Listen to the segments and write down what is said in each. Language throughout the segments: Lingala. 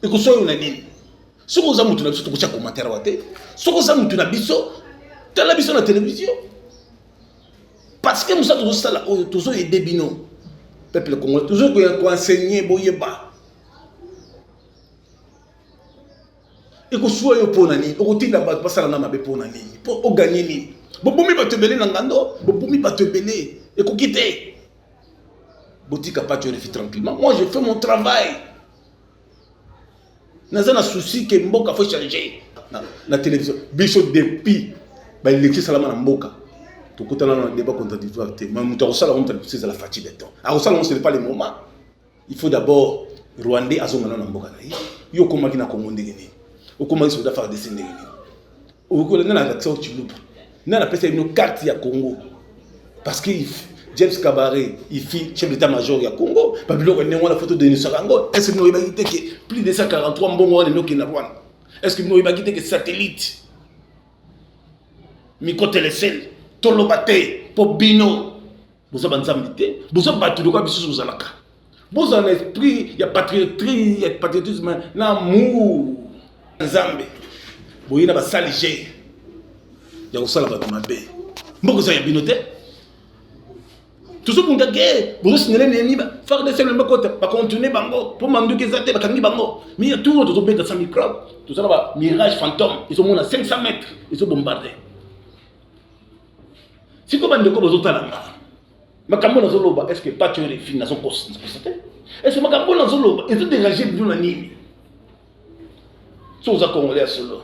Et que soit une ligne. Ce que vous avez montré, c'est que vous avez commentaire. Ce que vous avez montré, c'est la vision de la télévision. Parce que nous avons toujours aidé Bino. Peuple congolais, toujours enseigner, boyeba. Et que soit un peu nani, au côté de la base, pas ça la nama pour nani, pour gagner ni. Boboumi va te belé nangando, boboumi va te belé. Et qu'on quitte. Boutique a pas tu refais tranquillement. Moi, je fais mon travail. N'a pas de souci que Mboka faut changer. La télévision, bicho depuis, bah il écrit salama na Mboka. Tout côté là, on a débat contradictoire. Mais on ça là, on c'est la fatigue de temps. Alors ça, on c'est pas le moment. Il faut d'abord Rwandais à son moment na Mboka. Yo comment qui na Congo ndengeni. Au comment ils sont faire des signes ndengeni. Au comment na la tso chilupa. Na la pesa une carte ya Congo. Parce que James Kabaré, il fait chef d'état-major ya Congo. Babylon on a la photo de Nisarango. Est-ce que nous avons dit que plus de 143 mbongo na qui na Rwanda. Est-ce que nous avons dit que satellite micro télécell Tolobate, Pobino, vous avez un zambité, vous avez battu de quoi vous avez vous avez un esprit, il y a patriotisme, il y a patriotisme, l'amour, Zambé, vous avez un saligé, il y a un salat de ma baie. Vous avez un binoté. Tout ce qu'on a gagné, vous avez un ennemi, faire des selles de côté, pas continuer bango, pour m'en dire que ça, bango. Mais il y a tout le monde dans 100 microbes, tout ça là, mirage fantôme, ils sont à 500 mètres, ils sont bombardés. Si vous avez des choses à faire, est-ce que pas tu as les filles dans son poste? Est-ce que vous avez des dégagé de l'anime? Si vous avez congolais solo.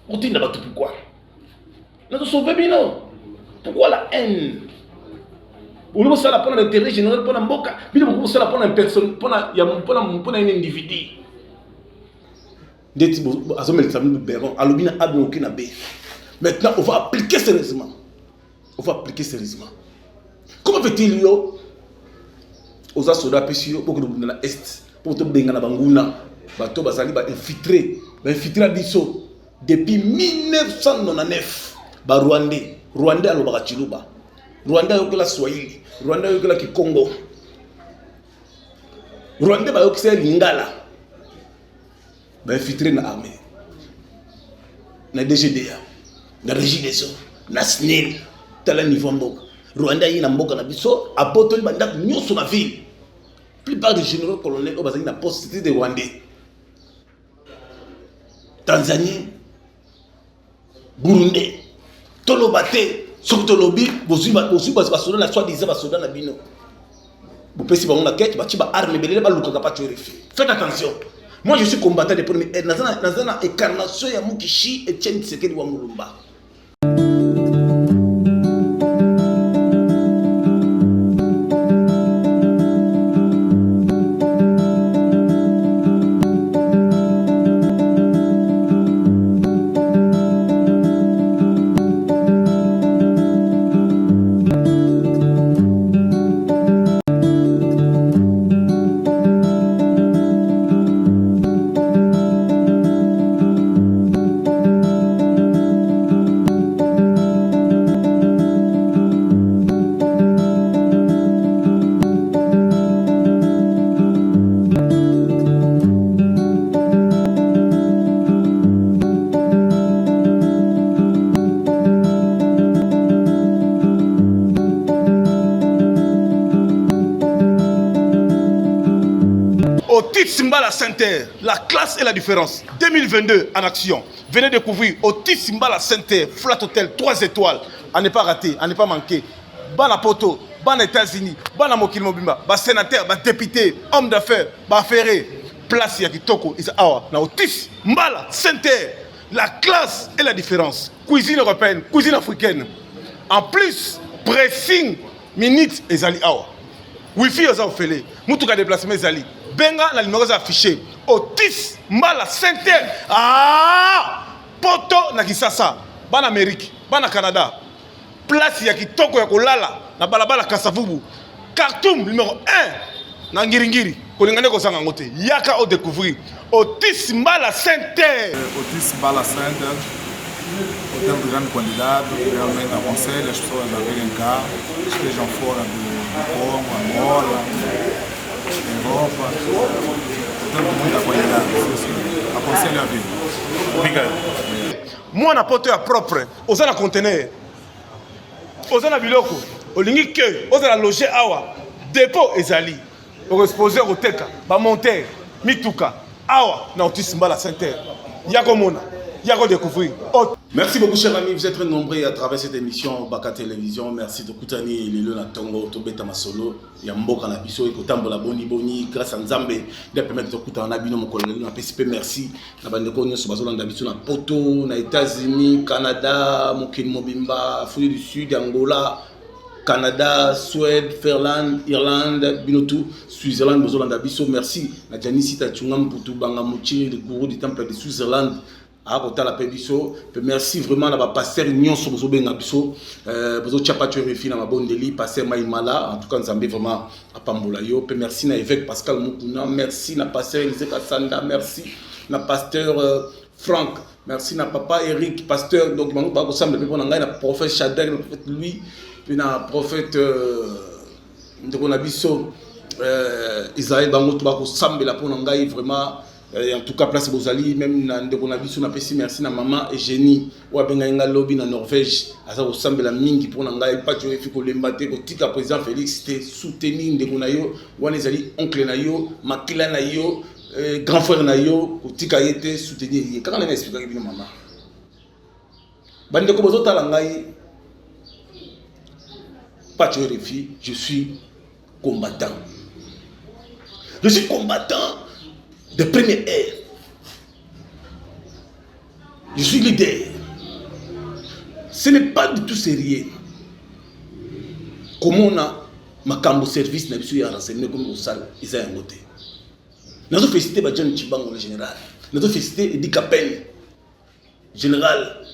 Vous dites pourquoi? Nous avons sauvé bien. Pourquoi la haine? Vous avez ça pour l'intérêt général pour l'amboka. Vous avez ça pour une personne, pour un individu. Maintenant, on va appliquer sérieusement. Comment fait-il aux soldats pour que nous dans l'Est, pour que nous dans Banguna, bateau basali ba infiltré biso depuis 1999. Ba Rwandais alo ba Chiluba. Rwandais yokola Swahili, Rwandais yokola Kikongo. Rwandais ba yokisa Lingala. Ba infiltré na armée. Na DGDA. Na régie des eaux, na SNEL, tel niveau mboka. Rwanda yi na mboka na biso, apotoli banda nyoso na ville. Plupart des généraux colonels au bazali na poste c'était des Rwandais. Tanzanie, Burundi, Tolobate, Sokotolobi, bozuba basoda na soit disant basoda na bino. Vous pensez ba on la quête, ba ti ba arme belele ba luka pa tu refi. Faites attention. Moi je suis combattant des premiers nazana incarnation ya Mukishi et Etienne Tshisekedi wa Mulumba. Otis Simbala Center, la classe et la différence. 2022 en action. Venez découvrir Otis Simbala Center, Flat Hotel, 3 étoiles. À ne pas rater, à ne pas manquer. Bana Poto, Bana États-Unis, Bana Mokil Mobimba, Bana sénateur, Bana député, homme d'affaires, Bana ferré. Place Yakitoko, na Otis Simbala Center, la classe et la différence. Cuisine européenne, cuisine africaine. En plus, pressing, minutes et zali awa. Wi-Fi aux offres. Moutuka déplacement zali. Benga la numéro affiché. Otis Mbala Center. Ah! Poto na Kisasa. Ban Amérique, ban Canada. Place ya kitoko ya kolala na balabala Kasavubu. Khartoum numéro 1 na Ngiringiri. Kolingane ko sanga ngote. Yaka au découvrir. Otis Mbala Center. Otis Mbala Center. Hôtel de grandes candidats, realmente aconselho as pessoas a virem cá, estejam fora do Congo, Angola, Europa. ciel à vivre. Moi, na poto ya propre, oza na conteneur. Oza na biloko, olingi que, oza na loger awa, dépôt ezali. Au exposer au teka, ba monter, mituka, awa, na Otis Mbala Center. Yako mona, yako découvrir. Merci beaucoup, chers amis. Vous êtes très nombreux à travers cette émission Baka Télévision. Merci de Koutani, Lilo Natongo, Tobeta Masolo, Yamboka Nabiso, Ekotambola Boni Boni, grâce à Nzambe, de permettre de Koutana Nabino, mon collègue, na PCP, merci. Na Bandeko, Nyo Sobazola Nabiso, na Poto, na États-Unis, Canada, Mokin Mobimba, Afrique du Sud, Angola, Canada, Suède, Finlande, Irlande, Binotou, Switzerland, Bozola Nabiso, merci. Na Janisi Tachungam, Poutou, Bangamouchi, le gourou du temple de Switzerland. Merci vraiment à la pasteur Nyon Sobozo Bengabiso, Bozo Chapatu Refi na Mabondeli, pasteur Maïmala, en tout cas Nzambe vraiment à Pambolayo. Merci na évêque Pascal Mukuna, merci na pasteur Elisée Kassanda, merci na pasteur Franck, merci na papa Eric, pasteur donc Mangou Bako Sam, le peuple na prophète Shadrach, le prophète Louis, puis na prophète Ndekonabiso Israël Bango Bako Sam, la Ponangai vraiment. En tout cas, place Bozali, même dans le merci na maman et Génie, ou à Bengaïnga Lobby en Norvège, à ça ressemble la mingi pour Nangaï, pas de Fiko Lembate, au tika président Félix, c'était soutenu Ndegonayo, ou à Nezali, oncle Nayo, Makila Nayo, grand frère Nayo, au tika yete soutenu. Quand on a expliqué à maman, Bandeko Bozo Talangaï, pas de filles, je suis combattant. Je suis combattant de première ère. Je suis leader. Ce n'est pas du tout sérieux. Comment on a ma cambo service n'a pas renseigné comme au salle, ils ont un côté. Nous avons félicité John Chibang le général. Nous avons félicité Eddie Capen, général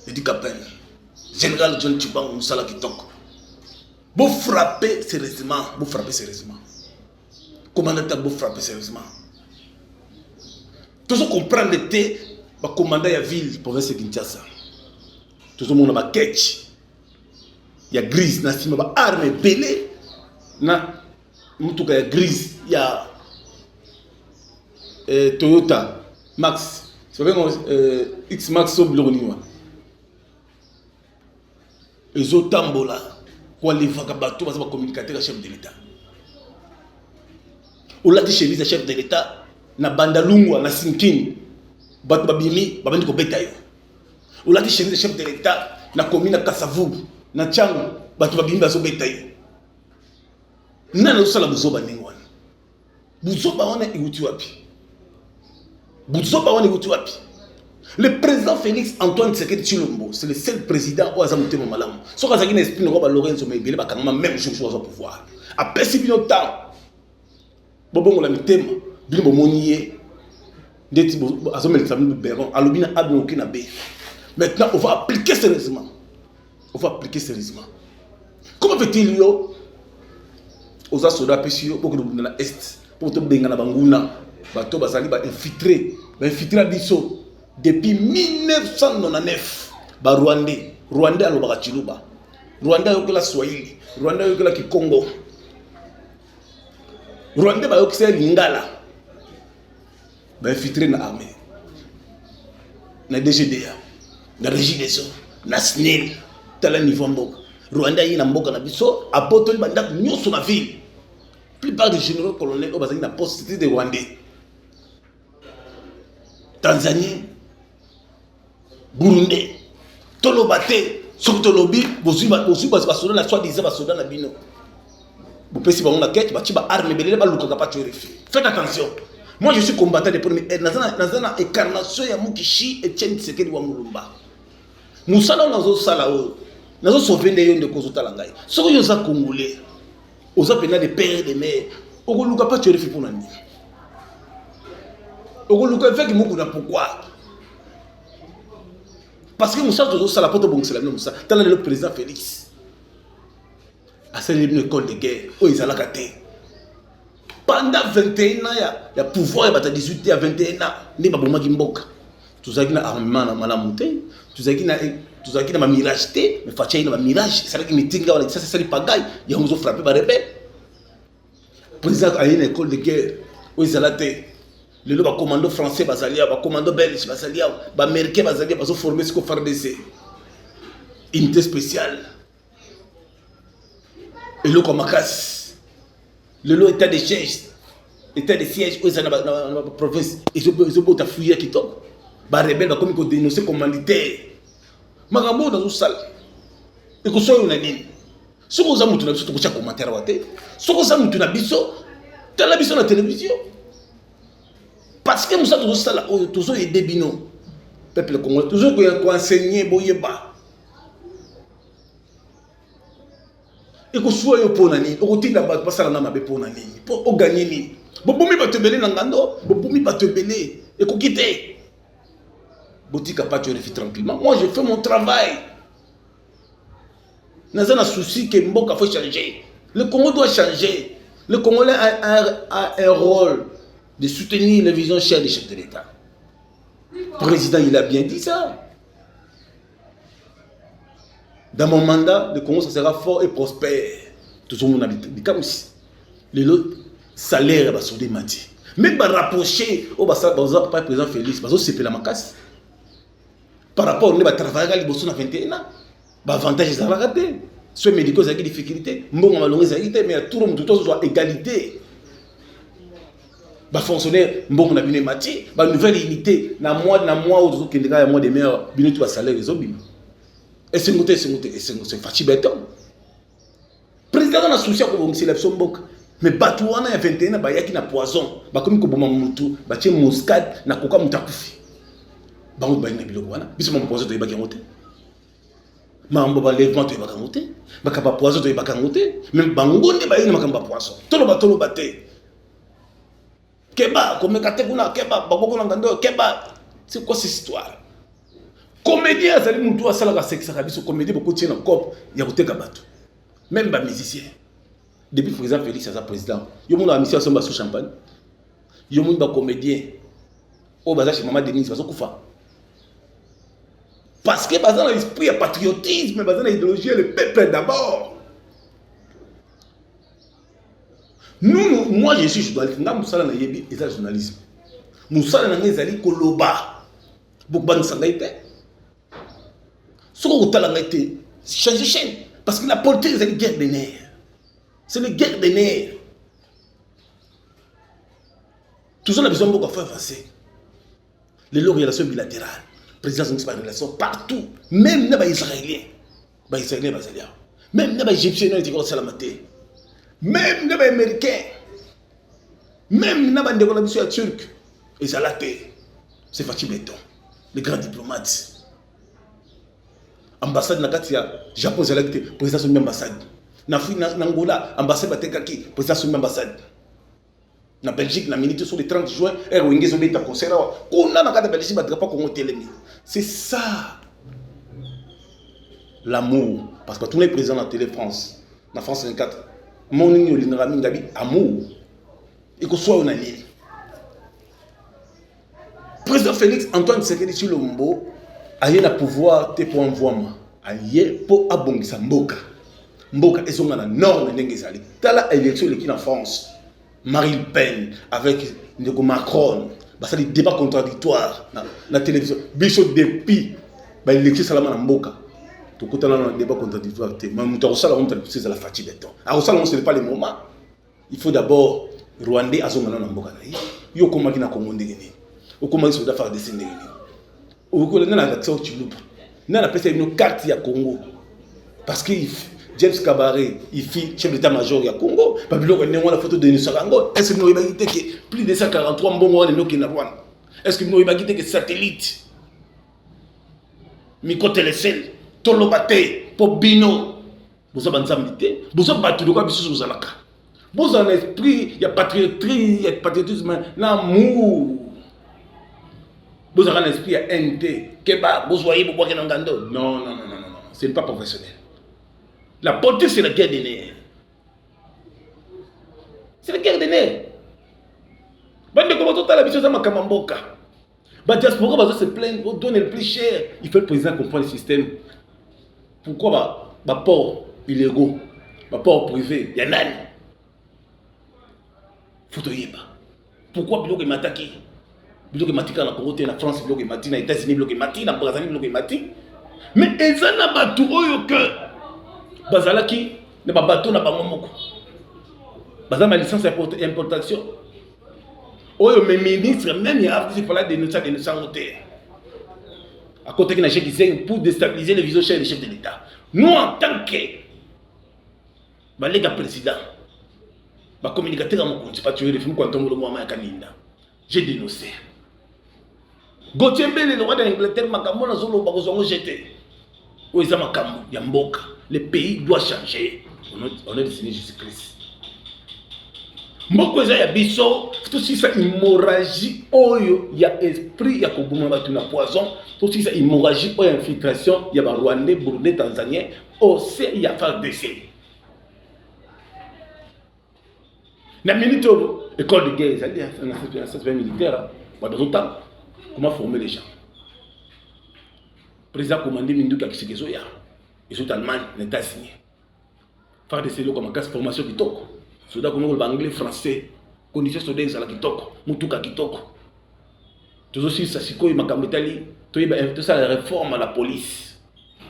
Eddie Capen, général John Chibang Moussala Kitoko. Vous frappez sérieusement, vous frappez sérieusement. Commandant, vous frappez sérieusement. Tout ce qu'on prend l'été, le commandant de la ville, province de Kinshasa. Tout ce monde a catch. Il y a grise, il y a arme belé. Il y a grise, il y a Toyota Max. C'est pas X Max Sobloniwa. Ils ont tambola. Quand les vagabonds vont communiquer avec le chef de l'État. On l'a dit chez lui, le chef de l'État. Na bandalungwa na sinkin batu babimi babandi ko betayo ulati chez chef de l'état na commune Kasavubu na changu batu babimi bazo betayo nana usala buzoba ningwana buzoba wana iguti wapi buzoba wana iguti wapi. Le président Félix Antoine Tshisekedi Tshilombo, c'est le seul président où azamute mo malamu so ka zakina esprit no ba Lorenzo Mebele ba kangama même chose au pouvoir a pesi bino temps bobongo la mitema. Bino monier ndeti azomel sambu beron alobina abo okina be. Maintenant on va appliquer sérieusement. On va appliquer sérieusement. Comment fait-il yo aux soldats pesio pour que nous dans l'est pour te benga na banguna bato bazali ba infiltrer biso depuis 1999 ba Rwandais alobaka chiluba Rwanda yokola Swahili Rwanda yokola Kikongo Rwandais ba yokisa Lingala infiltré dans l'armée, dans la DGDA, dans la régie des eaux, dans la SNEL, dans le niveau Mboka. Rwanda y a Mboka na biso, à Botoli Bandak, nous sur la ville. La plupart des généraux colonels ont basé la poste de Rwandais. Tanzanie, Burundi, Tolobate, Sokotolobi, Bosuba, Basoda, la soi-disant Basoda na Bino. Vous pouvez voir la quête, tu vas armer, mais pas le capable de faites attention. Moi je suis combattant de première ère. Dans une incarnation ya Mukishi et Etienne Tshisekedi wa Mulumba. Musala nazo sala o. Nazo sauver ndeyo ndeko zotala ngai. Soko yoza congolais. Oza pena de père de mère. Okoluka pa tuer pour nani. Okoluka fait muku na pourquoi? Parce que Moussa zo sala poto bongela Moussa. Tala le président Félix. A c'est une école de guerre. O izala kate. Pendant 21 ans, il y a pouvoir, il y a 18 à 21 ans, il y a des gens qui ont un armement dans la montée, tout ça qui a un mirage, mais il y a un mirage, c'est ça qui me tingue, ça c'est le pagaille, il y a un frappé par rebelle. Le président a une école de guerre, où il a été Le commando français basalia, commando belge basalia, américain basalia, parce formé ce qu'on fait FARDC. Unité spéciale. Et le Komakas. Le lot état de siège. État de siège, où est-ce dans la province? Ils ont beau fouiller qui tombe. Bah rebelle, bah comme ils ont dénoncé commanditaire. Magambo dans une salle. Et que soit unanime. Ce que vous avez montré, c'est que vous avez commentaire à tête. Ce que vous avez montré, c'est la vision de la télévision. Parce que nous avons toujours aidé Bino. Peuple congolais, toujours enseigné, boyeba. Et que soit pour nani, au côté de la base, pas ça la mabe pour nani, pour gagner ni. Boboumi va te belé nangando, boboumi va te belé. Et qu'on quitte. Boutique a pas tu refais tranquillement. Moi, je fais mon travail. Nous avons un souci que Mboka faut changer. Le Congo doit changer. Le Congolais a un rôle de soutenir les visions chères des chefs de l'État. Le président, il a bien dit ça. Dans mon mandat, le Congo ça sera fort et prospère. Tout le monde habite comme si. Le salaire va se démater. Même pour rapprocher au président Félix, parce que c'est la macasse. Par rapport au travail à l'Ibosso dans 21 ans, l'avantage est à rater. Soit médicaux, il y a des difficultés, mais tout le monde soit égalité. Les fonctionnaires, il y a une nouvelle unité. Dans mois où il y a des meilleurs, il y a un salaire. Et c'est fatigué. Le président a un souci avec l'élection. Mais bateau on a 21 ans, il y a poison. Comme il y a une muscade, il y a un mutakufi. Il y a un poison de l'Ibaké. Mambo balèvement to ibaka ngote bakaba poison to ibaka ngote même bangonde ba ina makamba poison tolo baté keba comme kate kuna keba bakoko na ngando keba c'est quoi cette histoire comédien azali mutu asala ka sexe kabiso comédie beaucoup tient en cop ya koteka bato même ba musicien depuis président Félix as président yo mona mission somba sous champagne yo mona ba comédien o baza chez maman Denise bazo kufa. Parce que dans l'esprit, il y a patriotisme, dans l'idéologie, le peuple d'abord. Moi je suis journaliste, je suis journalisme. Je suis journaliste, Koloba. Beaucoup de gens ce qu'on a été, changer de chaîne. Parce que la politique, c'est une guerre des nerfs. C'est une guerre des nerfs. Tout ça, on a besoin de beaucoup faire avancer. Les relations bilatérales. Le président a des relations partout. Même les Israéliens. Les Israéliens, même les Égyptiens, même les Américains. Même les Turcs. Et ça l'a fait. C'est Fatih Béton. Les grands diplomates. Ambassade Nakatia, Japon, c'est le président de l'ambassade. En Angola, ambassade Batekaki, président de l'ambassade. En Belgique, la minute sur le 30 juin, c'est ça l'amour. Parce que tous les présidents de la télé France, la France 24, mon amour. Et que soit unanime. Président Félix Antoine Tshisekedi Tshilombo a eu le pouvoir pour envoyer pour abongisa mboka. Mboka est sur la norme n'engezali. Dans l'élection qui en France. Marine Le Pen avec Macron, c'est des débats contradictoires dans la télévision. Bichot depuis l'élection Salama Namboka. Tout le temps, un débat contradictoire. Mais c'est la fatigue de temps. Alors, ça, ce n'est pas le moment. Il faut d'abord Rwandais à son moment Namboka. Il y a comment qui n'a commandé. Il y a comment qui n'a pas descendre. Il y a une action au Chiloup. Il y a une carte à Congo. Parce que James Kabaré, il fit chef d'état-major du Congo. Babylon a la photo de Nusarango. Est-ce que nous avons dit que plus de 143 mbongo de qui n'avons? Est-ce que nous avons dit que satellite, micro télécell, tolobate, pobino, vous avez milité, vous avez battu de quoi bisous aux alaka. Vous avez un esprit, il y a patriotisme, il y a patriotisme, l'amour. Vous avez un esprit, il y a NT, Keba, vous voyez, vous voyez, non, ce n'est pas professionnel. La politique, c'est la guerre des nerfs. C'est la guerre des nerfs. La mission de Kamamboka. La diaspora va se plaindre, on donne le plus cher. Il faut le président comprendre le système. Pourquoi les ports illégaux, les ports privés, il y en a. Pourquoi il m'a attaqué? biloko matika na Congo te na France biloko mati na États-Unis biloko mati na Brazzaville biloko mati mais ezana batu oyo que bazalaki na babato na bango moko bazama licence d'importation oyo mes ministres même il a fallu dénoncer noter à côté de Cheikh Zeng pour déstabiliser les visions chers des chefs de l'État. Nous en tant que balega président ba communicateur à mon compte pas tuer les films quand on me le Kaninda. J'ai dénoncé. Gauthier Mbele, le roi d'Angleterre, Makambo, na zolo bagozongo jeté. Oiza Makambo, Yamboka. Le pays doit changer. On est destiné Jésus-Christ. Mboko eza ya biso, tout si ça hémorragie oyo ya esprit ya kobuma batu na poison, tout si ça hémorragie oyo infiltration ya ba Rwandais, Burundais, Tanzaniens, aussi ya FARDC. La minute école de guerre, c'est-à-dire un aspect militaire, comment former les gens. Le président commandé Minduka Kisekezoya, ils sont Allemagne, l'État signé. Faire des cellules comme un cas de formation qui toque. Soldats comme l'anglais, français, conditions soldats qui toque, Mutuka qui toque. Tout aussi, ça c'est quoi, il m'a camé tout ça, la réforme à la police.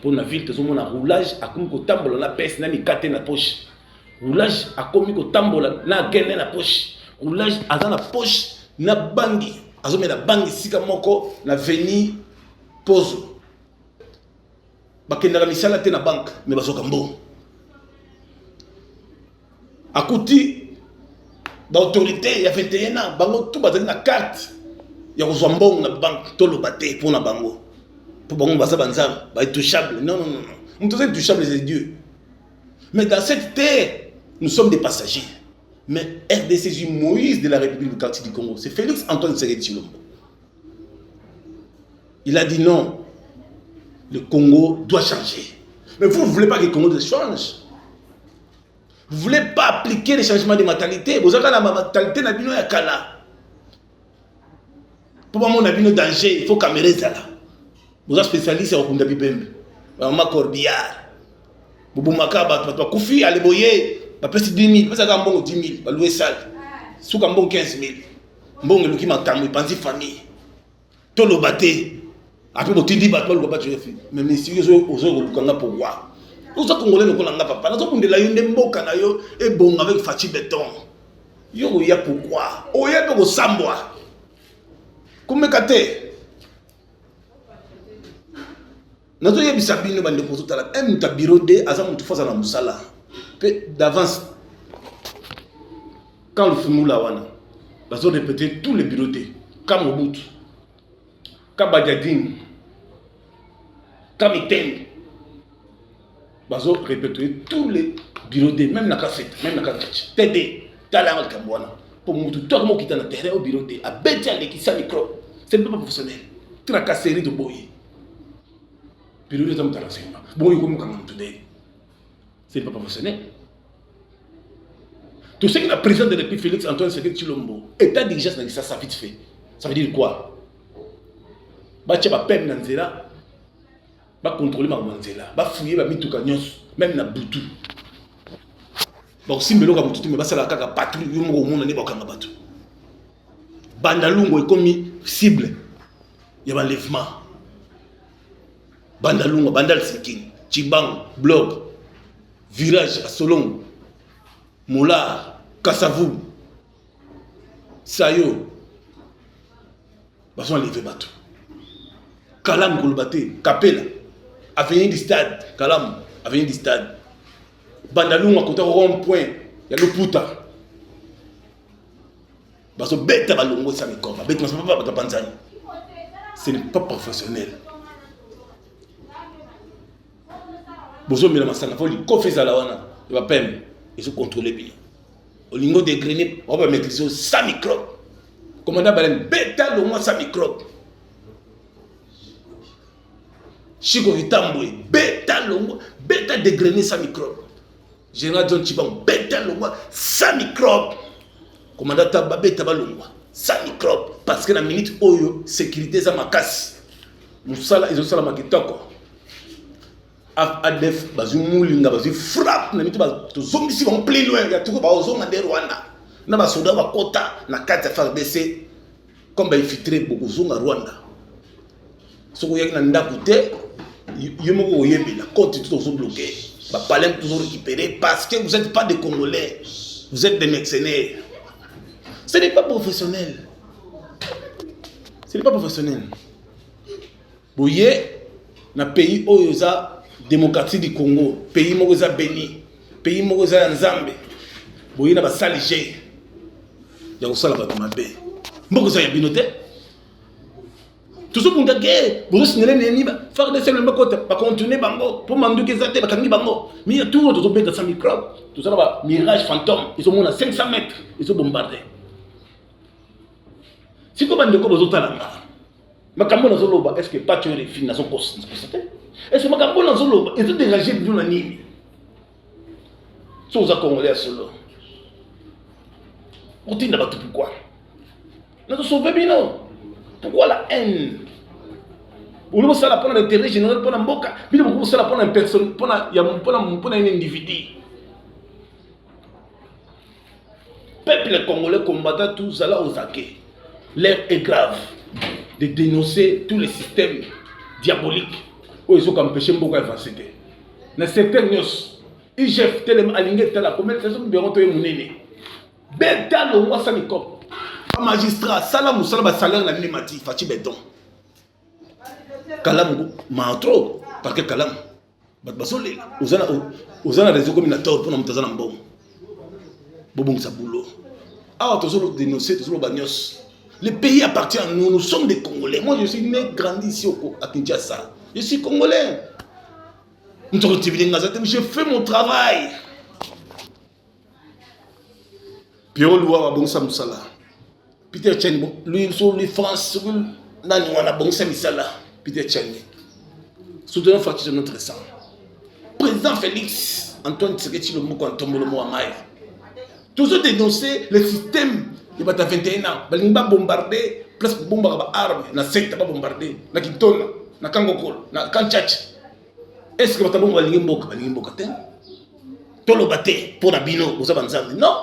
Pour la ville, tout le monde a roulage, à comme que tambour, la peste, n'a ni caté na poche. Roulage a commis au tambola na gagné na poche. Roulage a dans la poche na bangi. Azo me na bangi sika moko na veni pozo. Bakenda la misala te na banque mais bazoka mbo. Akuti ba autorité ya 21 ans bango tout bazali na carte ya kozwa mbongo na banque to lo baté pour na bango. Pour bango baza banzam ba intouchable. Non. Nous sommes intouchables c'est Dieu. Mais dans cette terre, nous sommes des passagers. Mais RDC Moïse de la République du quartier du Congo, c'est Félix Antoine Tshisekedi Tshilombo. Il a dit non, le Congo doit changer. Mais vous ne voulez pas que le Congo change. Vous ne voulez pas appliquer les changements de mentalité. Vous avez la mentalité na bino ya kala. Pour moi, on a vu danger, il faut camérer ça là. Vous êtes spécialiste en Okunda Bibembe. Maman Corbillard. Bubumaka ba kufi aleboye ba pesi 10 000 pesa ka mbongo 10 000 ba louer salle suka mbongo 15 000 mbongo luki makambo ipanzi famille to lo baté après botindi ba to lo ba tu fi mais monsieur ozo lukanga pourquoi ozo congolais no kolanga papa nazo kundela yo ndemboka na yo e bon avec Fachi Béton yo ya pourquoi oya pe ko sambwa kumekate nazo yebisa bino bande ko totala même ta bureau de azamu tu faza na musala pe d'avance quand le fumula wana bazo répéter tous les bureaux de comme Mobutu Kabadjadine Kamiten bazo répéter tous les bureaux de même na cassette même na cassette TD tala ngal kambwana pour Mobutu toi comment quitter na terrain au bureau de a beti avec sa micro c'est pas professionnel tracasserie de boy. Puis le temps de l'enseignement. Bon, il comme comment tout dit. C'est pas professionnel. Tout ce que la présidente de l'État Félix Antoine Tshisekedi Tshilombo, état d'urgence n'a ça vite fait. Ça veut dire quoi? Bah tu vas peine dans zéla, bah contrôler ma manzela, bah fouiller bah mituka nyos, même na butu. Bah aussi mbelo ka mututu mais bah c'est la kaka patrouille yo mo monde ne ba kanga batu. Bandalungo est comme cible. Il y a l'enlèvement. Bandalunga, Bandal Sinking, Chibang, Blog, Virage à Solong, Moula, Kassavou, Sayo, Bason levé bateau. Kalam Goulbate, Capella, avenue du stade, Kalam, avenue du stade. Bandalunga, côté rond-point, il y a le Pouta. Bason bête balongo, ça me corps, bête, ce n'est pas professionnel. Bozo mila masana faut lui confesser la wana il va peine et se contrôler bien au lingo de grenier on va maîtriser 100 microbes commandant balen bêta le moins 100 microbes Chico Vitambwe bêta le moins bêta de grenier 100 microbes général John Chibang bêta le moins 100 microbes commandant Taba bêta balongwa 100 microbes parce que la minute oyo sécurité za makasi musala ils ont sala makitoko ADF bazu mulinga bazu frappe na mitu ba to zombisi ba plein loin ya tuko ba ozonga de Rwanda na ba soda ba kota na carte FARDC comme infiltré beaucoup zonga Rwanda. Ce qu'on y a dans côté, la compte toujours bloqué. Bah palais toujours récupéré parce que vous n'êtes pas des Congolais, vous êtes des mercenaires. Ce n'est pas professionnel. Ce n'est pas professionnel. Vous voyez, dans le pays où il y a la démocratie du Congo, pays où il y a Béni, pays où il y a Nzambe, vous voyez, il y a des saligés. Il y a des saligés. Il y a des binotés. Tout ce monde a gagné. Vous avez dit, faire des selles, pas continuer, pour m'en dire que ça mais il y a tout le monde dans sa micro. Tout ça, là, mirage fantôme. Ils sont à 500 mètres. Ils sont bombardés. Si vous avez des là, makambo na zoloba est-ce que pas tu es fini na son poste est-ce que makambo na zoloba est dégagé de na nini so za congolais solo on dit là-bas pourquoi na sauver bino pourquoi la haine on veut ça pour l'intérêt général pour la mboka bino on veut ça pour une personne pour un individu peuple congolais combattant tout ça là aux acquis l'air est grave de dénoncer tous les systèmes diaboliques où ils ont empêché beaucoup d'avancer. Dans certaines news, IGF, Télém, Alingé, Télé, combien de personnes verront te mounene? Beta, le roi Sanikop. Magistrat, Salam ou Salam, salaire, la minimati, Fati Béton. Kalam, Mantro, parce que Kalam, Basole, aux ana réseau communautaire pour nous en bon. Bobong Saboulot. Ah, toujours dénoncer, toujours bagnos. Le pays appartient à nous, nous sommes des Congolais. Moi, je suis né, grandi ici à Kinshasa. Je suis Congolais. Je fais mon travail. Pierrot Loua, Bonsa Moussala. Peter Tchani, lui, France, Nani, on a Bonsa Moussala. Peter Tchani. Soutenons Fatih de notre sang. Président Félix, Antoine Tshisekedi, le mot quand tombe le mot à Maï. Toujours dénoncer le système. Il va à 21 ans, il va bombarder, plus de bombes à armes, na secte va bombarder, na Kitona, na Kangokol, na Kanchach. Est-ce que vous avez bombe à l'Imboka, tout le bâté pour la bino, vous savez, non.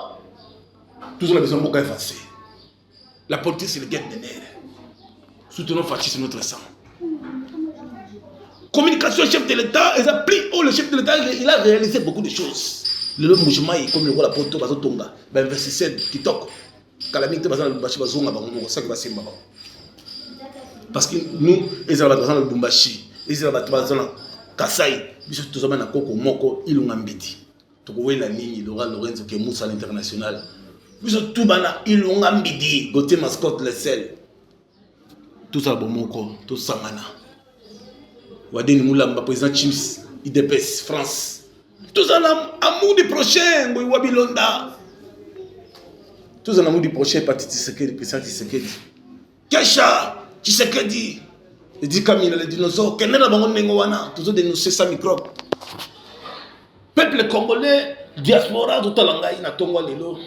Toujours la maison est effacée. La politique, c'est le guet de nerfs. Soutenons Fatih, c'est notre sang. Communication, chef de l'État, ils ont pris, le chef de l'État, il a réalisé beaucoup de choses. Le mouvement, comme le roi la poto, Bazotonga, investisseur qui toque. Parce que nous, ils ont dans le Bumbashi, ils ont dans Kasai, ils sont dans Koko Moko, ils ont ambiti. Tu vois la ligne, Lorenzo qui est moussa à l'international. Ils ont tout bana, ils ont ambiti. Gauthier Mascotte, le sel. Tout ça, Bomoko, tout ça, mana. Wadeni Moulamba, président Chims, IDPS, France. Tout ça, amour du prochain, Wabilonda. Tous en amour du prochain parti Tshisekedi, président Tshisekedi. Kesha, Tshisekedi. Il dit Camille, le dinosaure, qu'elle n'est pas bon nengowana, toujours dénoncer sa microbe. Peuple congolais, diaspora, tout à l'angaï, na tongwa lelo.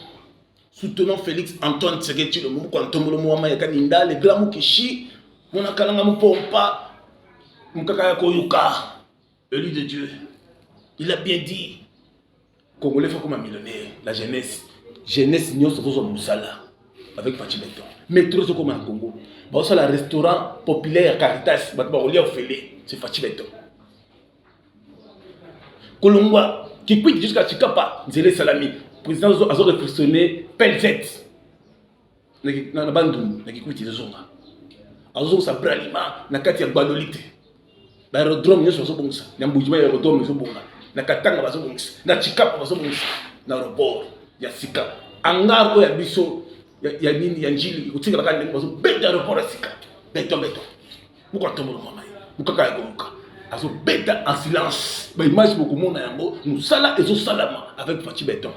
Soutenons Félix Antoine Tshisekedi, le mou, quand tombe le mou, Yakaninda, les glamou kishi, mon akalanga mou pompa, Moukakaya Koyuka, élu de Dieu. Il a bien dit, Congolais faut comme un millionnaire, la jeunesse. Jeunesse n'y a pas de moussala avec Fatih Béton. Métro c'est comme en Congo. Bah ça le restaurant populaire Caritas, bah on l'a offert, c'est Fatih Béton. Kolongwa qui quitte jusqu'à Chikapa, Zélé Salami, président a réflexionné Pelzet. Na bandu na qui quitte zonga. Azo sa bralima na kati ya Badolite. L'aérodrome yeso so bongsa, na mbujima aérodrome so bonga. Na Katanga baso bongsa, na Chikapa baso bongsa, na aéroport. Ya sika angaro ya biso ya nini ya njili kutinga bakandi bazo beta aéroport ya sika beto muko tomolo mama muko kaya gomuka azo beta en silence ba image beaucoup mona yango nous sala ezo salama avec Fatih Béton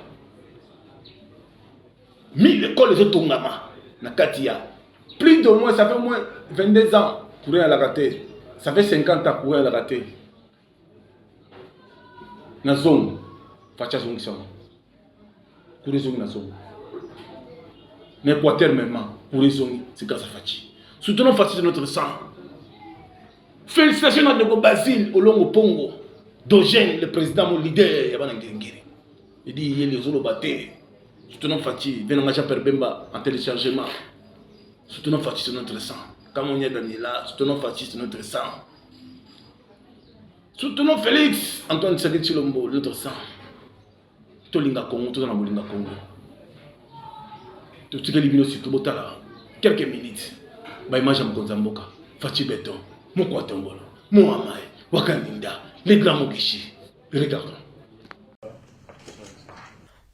1000 écoles ezo tongama na katia plus de moins ça fait moins 22 ans pour rien à la rater ça fait 50 ans pour rien à la rater na zone Fatih Zongisha pour les zones nationales. N'importe même pour les zones, c'est grâce à Fatih. Soutenons Fatih de notre sang. Félicitations à Nego Basile, Olongo Pongo, Dogène, le président, mon leader, Yabana Ngengiri. Il dit, il y a les zones battés. Soutenons Fatih, venons à Japer Bemba en téléchargement. Soutenons fasciste notre sang. Comme on y est Daniela, soutenons fasciste notre sang. Soutenons Félix Antoine Tshisekedi Tshilombo, notre sang. Tolinga Congo, tout dans la Molinga Congo. Tout ce qui est libéré sur Tobotala, quelques minutes. Baïmaja Mkonzamboka, Fachi Beton, Mokwa Tombolo, Mohamed, Wakaninda, les grands Mokishi. Regardons.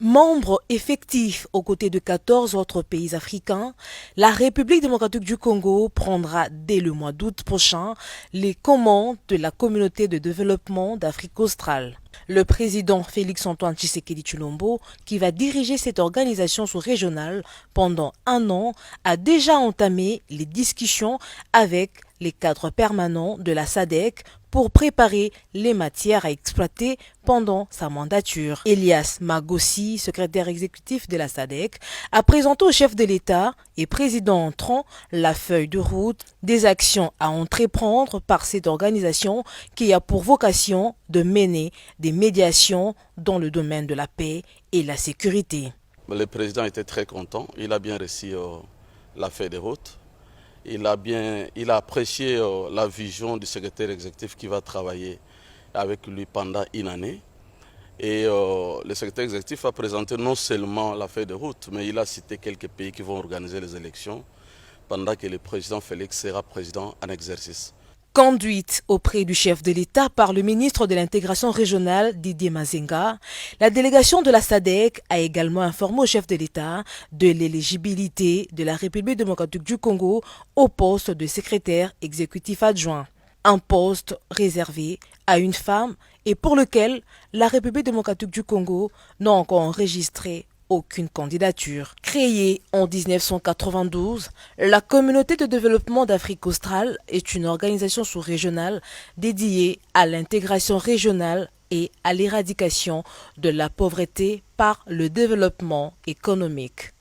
Membre effectif aux côtés de 14 autres pays africains, la République démocratique du Congo prendra dès le mois d'août prochain les commandes de la communauté de développement d'Afrique australe. Le président Félix-Antoine Tshisekedi Tshilombo, qui va diriger cette organisation sous-régionale pendant 1 an, a déjà entamé les discussions avec les cadres permanents de la SADC pour préparer les matières à exploiter pendant sa mandature. Elias Magossi, secrétaire exécutif de la SADC, a présenté au chef de l'État et président entrant la feuille de route des actions à entreprendre par cette organisation qui a pour vocation de mener des médiations dans le domaine de la paix et la sécurité. Le président était très content, il a bien reçu la feuille de route. Il a apprécié la vision du secrétaire exécutif qui va travailler avec lui pendant 1 année. Et le secrétaire exécutif a présenté non seulement la feuille de route, mais il a cité quelques pays qui vont organiser les élections pendant que le président Félix sera président en exercice. Conduite auprès du chef de l'État par le ministre de l'intégration régionale Didier Mazenga, la délégation de la SADC a également informé au chef de l'État de l'éligibilité de la République démocratique du Congo au poste de secrétaire exécutif adjoint. Un poste réservé à une femme et pour lequel la République démocratique du Congo n'a encore enregistré aucune candidature. Créée en 1992, la Communauté de développement d'Afrique australe est une organisation sous-régionale dédiée à l'intégration régionale et à l'éradication de la pauvreté par le développement économique.